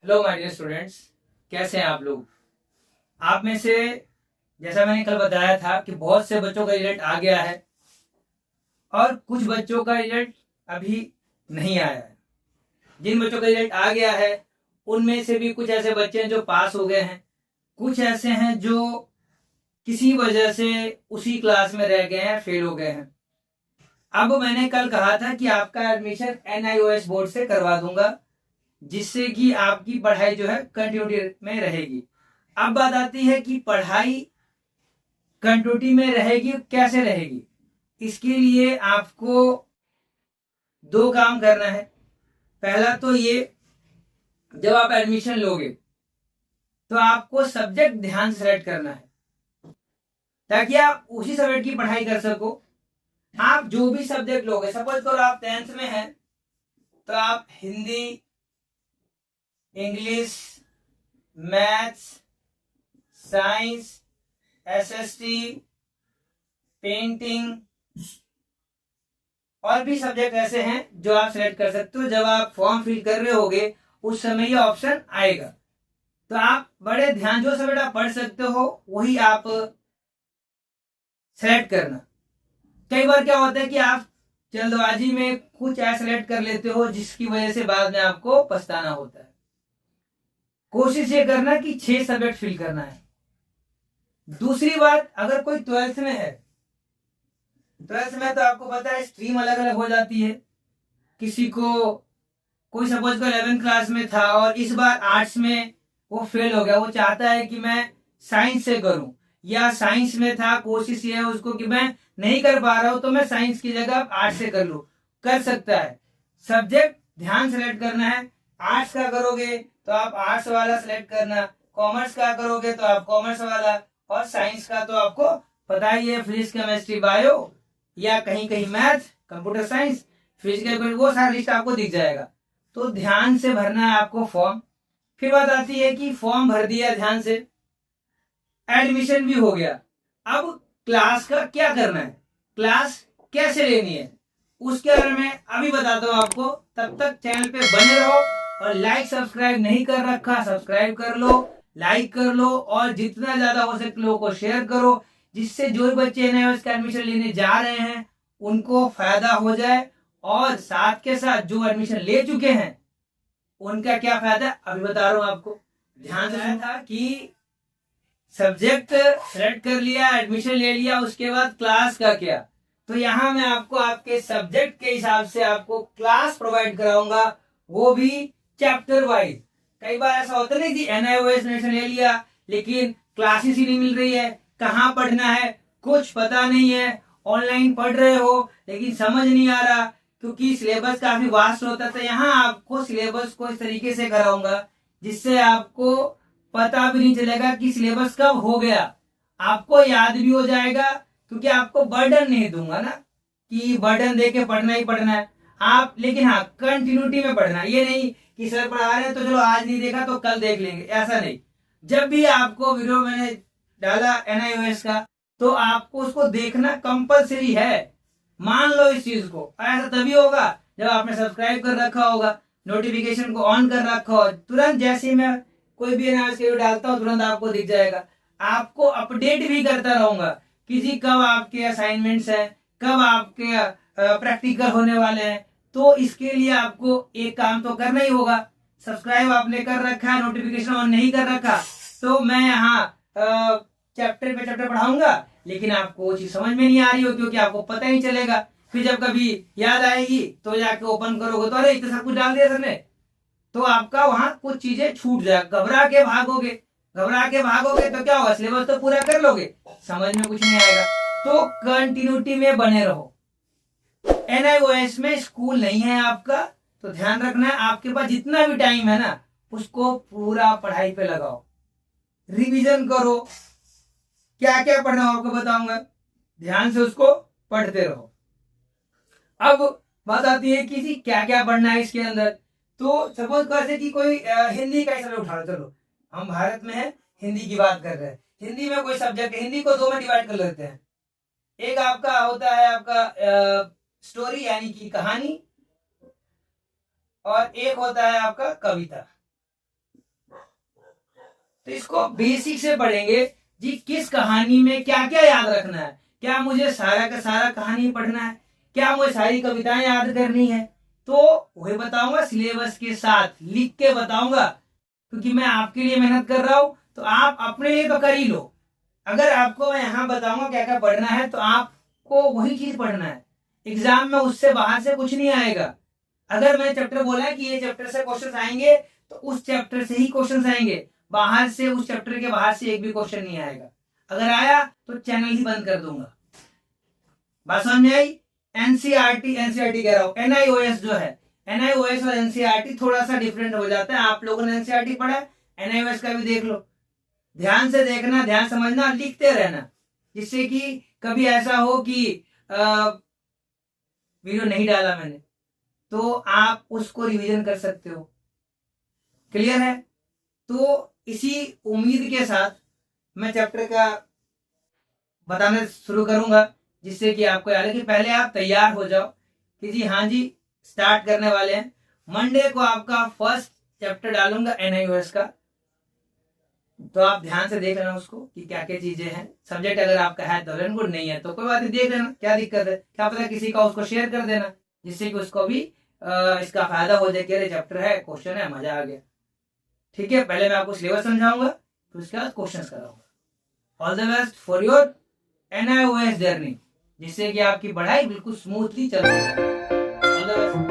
Hello my dear students, कैसे हैं आप लोग। आप में से जैसा मैंने कल बताया था कि बहुत से बच्चों का रिजल्ट आ गया है और कुछ बच्चों का रिजल्ट अभी नहीं आया है। जिन बच्चों का रिजल्ट आ गया है उनमें से भी कुछ ऐसे बच्चे हैं जो पास हो गए हैं, कुछ ऐसे हैं जो किसी वजह से उसी क्लास में रह गए हैं, फेल हो गए हैं। अब मैंने कल कहा था कि आपका एडमिशन NIOS बोर्ड से करवा दूंगा, जिससे कि आपकी पढ़ाई जो है कंटिन्यूटी में रहेगी। अब बात आती है कि पढ़ाई कंटिन्यूटी में रहेगी, कैसे रहेगी। इसके लिए आपको दो काम करना है। पहला तो ये, जब आप एडमिशन लोगे तो आपको सब्जेक्ट ध्यान से सेलेक्ट करना है ताकि आप उसी सब्जेक्ट की पढ़ाई कर सको। आप जो भी सब्जेक्ट लोगे, सपोज करो आप 10th में हैं तो आप Hindi, English, maths, science, SST, painting और भी सब्जेक्ट ऐसे हैं जो आप सिलेक्ट कर सकते हो। जब आप फॉर्म फिल कर रहे होगे उस समय ये ऑप्शन आएगा, तो आप बड़े ध्यान, जो सब्जेक्ट आप पढ़ सकते हो वही आप सेलेक्ट करना। कई बार क्या होता है कि आप जल्दबाजी में कुछ ऐसा सेलेक्ट कर लेते हो जिसकी वजह से बाद में आपको पछताना होता है। कोशिश ये करना कि 6 सब्जेक्ट फिल करना है। दूसरी बात, अगर कोई 12th में है, 12th में तो आपको पता है स्ट्रीम अलग अलग हो जाती है। किसी को, कोई सपोज को 11th क्लास में था और इस बार आर्ट्स में वो फेल हो गया, वो चाहता है कि मैं साइंस से करूं, या साइंस में था, कोशिश ये है उसको कि मैं नहीं कर पा रहा हूं तो मैं साइंस की जगह आर्ट्स से कर लूं, कर सकता है। सब्जेक्ट ध्यान सेलेक्ट करना है। आर्ट्स का करोगे तो आप आर्ट्स वाला सेलेक्ट करना, कॉमर्स का करोगे तो आप कॉमर्स वाला, और साइंस का तो आपको पता ही है, फिजिक्स, केमिस्ट्री, बायो, या कहीं कहीं मैथ, कंप्यूटर साइंस, फिजिकल, वो सारा लिस्ट आपको दिख जाएगा। तो ध्यान से भरना है आपको फॉर्म। फिर बात आती है कि फॉर्म भर दिया ध्यान से, एडमिशन भी हो गया, अब क्लास का क्या करना है, क्लास कैसे लेनी है, उसके बारे में अभी बताता हूं आपको। तब तक चैनल पे बने रहो, और लाइक सब्सक्राइब नहीं कर रखा, सब्सक्राइब कर लो, लाइक कर लो, और जितना ज्यादा हो सके लोगों को शेयर करो, जिससे जो भी बच्चे NIOS का एडमिशन लेने जा रहे हैं उनको फायदा हो जाए, और साथ के साथ जो एडमिशन ले चुके हैं उनका क्या फायदा अभी बता रहा हूं आपको। ध्यान से था कि सब्जेक्ट सेलेक्ट कर लिया, एडमिशन ले लिया, उसके बाद क्लास का क्या। तो यहाँ मैं आपको आपके सब्जेक्ट के हिसाब से आपको क्लास प्रोवाइड कराऊंगा, वो भी चैप्टर वाइज। कई बार ऐसा होता नहीं कि NIOS एडमिशन ले लिया लेकिन क्लासेस ही नहीं मिल रही है, कहाँ पढ़ना है कुछ पता नहीं है, ऑनलाइन पढ़ रहे हो लेकिन समझ नहीं आ रहा क्योंकि सिलेबस काफी वास्ट होता है। तो यहाँ आपको सिलेबस को इस तरीके से कराऊंगा जिससे आपको पता भी नहीं चलेगा कि सिलेबस कब हो गया, आपको याद भी हो जाएगा, क्योंकि आपको बर्डन नहीं दूंगा ना कि बर्डन देके पढ़ना ही पढ़ना है आप, लेकिन हाँ कंटिन्यूटी में पढ़ना। ये नहीं कि सर पढ़ा रहे हैं तो चलो आज नहीं देखा तो कल देख लेंगे, ऐसा नहीं। जब भी आपको वीडियो मैंने डाला NIOS का तो आपको उसको देखना कंपलसरी है। मान लो इस चीज को, ऐसा तभी होगा जब आपने सब्सक्राइब कर रखा होगा, नोटिफिकेशन को ऑन कर रखा हो, तुरंत जैसे ही मैं कोई भी NIOS वीडियो डालता हूँ तुरंत आपको दिख जाएगा। आपको अपडेट भी करता रहूंगा किसी कब आपके असाइनमेंट्स हैं, कब आपके प्रैक्टिकल होने वाले हैं। तो इसके लिए आपको एक काम तो करना ही होगा, सब्सक्राइब आपने कर रखा है, नोटिफिकेशन ऑन नहीं कर रखा, तो मैं यहाँ चैप्टर पे चैप्टर पढ़ाऊंगा लेकिन आपको वो चीज समझ में नहीं आ रही हो क्योंकि आपको पता ही चलेगा। फिर जब कभी याद आएगी तो जाके ओपन करोगे तो अरे इतना सब कुछ डाल दिया सर ने, तो आपका वहां कुछ चीजें छूट जाएगा, घबरा के भागोगे, घबरा के भागोगे तो क्या होगा, सिलेबस तो पूरा कर लोगे, समझ में कुछ नहीं आएगा। तो कंटिन्यूटी में बने रहो। NIOS में स्कूल नहीं है आपका, तो ध्यान रखना है आपके पास जितना भी टाइम है ना उसको पूरा पढ़ाई पे लगाओ, रिवीजन करो, क्या क्या पढ़ना हो आपको बताऊंगा, ध्यान से उसको पढ़ते रहो। अब बात आती है कि क्या क्या पढ़ना है इसके अंदर। तो सपोज कैसे कि कोई हिंदी का ही सब्जेक्ट उठा लो, चलो हम भारत में है, हिंदी की बात कर रहे हैं। हिंदी में कोई सब्जेक्ट है, हिंदी को दो में डिवाइड कर लेते हैं। एक आपका होता है आपका स्टोरी यानी कि कहानी, और एक होता है आपका कविता। तो इसको बेसिक से पढ़ेंगे जी। किस कहानी में क्या क्या याद रखना है, क्या मुझे सारा का सारा कहानी पढ़ना है, क्या मुझे सारी कविताएं याद करनी है, तो वही बताऊंगा, सिलेबस के साथ लिख के बताऊंगा, क्योंकि मैं आपके लिए मेहनत कर रहा हूं, तो आप अपने लिए तो कर ही लो। अगर आपको मैं यहाँ बताऊंगा क्या क्या पढ़ना है, तो आपको वही चीज पढ़ना है। एग्जाम में उससे बाहर से कुछ नहीं आएगा। अगर मैंने चैप्टर बोला है कि ये चैप्टर से क्वेश्चन आएंगे, तो उस चैप्टर से ही क्वेश्चन आएंगे, बाहर से, उस चैप्टर के बाहर से एक भी क्वेश्चन नहीं आएगा। अगर आया तो चैनल ही बंद कर दूंगा। बात समझ में आई? एनसीईआरटी कह रहा हूं, एनआईओएस जो है, एनआईओएस और एनसीईआरटी थोड़ा सा डिफरेंट हो जाता है। आप लोगों ने एनसीईआरटी पढ़ा है, एनआईओएस का भी देख लो। ध्यान से देखना, ध्यान समझना, लिखते रहना, जिससे कि कभी ऐसा हो कि वीडियो नहीं डाला मैंने, तो आप उसको रिवीजन कर सकते हो। क्लियर है? तो इसी उम्मीद के साथ मैं चैप्टर का बताना शुरू करूंगा, जिससे कि आपको याद है कि पहले आप तैयार हो जाओ कि जी हाँ जी स्टार्ट करने वाले हैं। मंडे को आपका फर्स्ट चैप्टर डालूंगा एनआईओएस का, तो आप ध्यान से देख लेना उसको कि क्या क्या चीजें हैं। सब्जेक्ट अगर आपका है तो वेल गुड, नहीं है तो कोई बात नहीं, देख लेना, क्या दिक्कत है। क्या पता किसी का उसको शेयर कर देना, जिससे कि उसको भी इसका फायदा हो जाए कि अरे चैप्टर है, क्वेश्चन है, मजा आ गया। ठीक है, पहले मैं आपको सिलेबस समझाऊंगा, फिर उसके बाद क्वेश्चन कराऊंगा। All the best for your NIOS journey, जिससे कि आपकी पढ़ाई बिल्कुल स्मूथली चल रही है। All the best.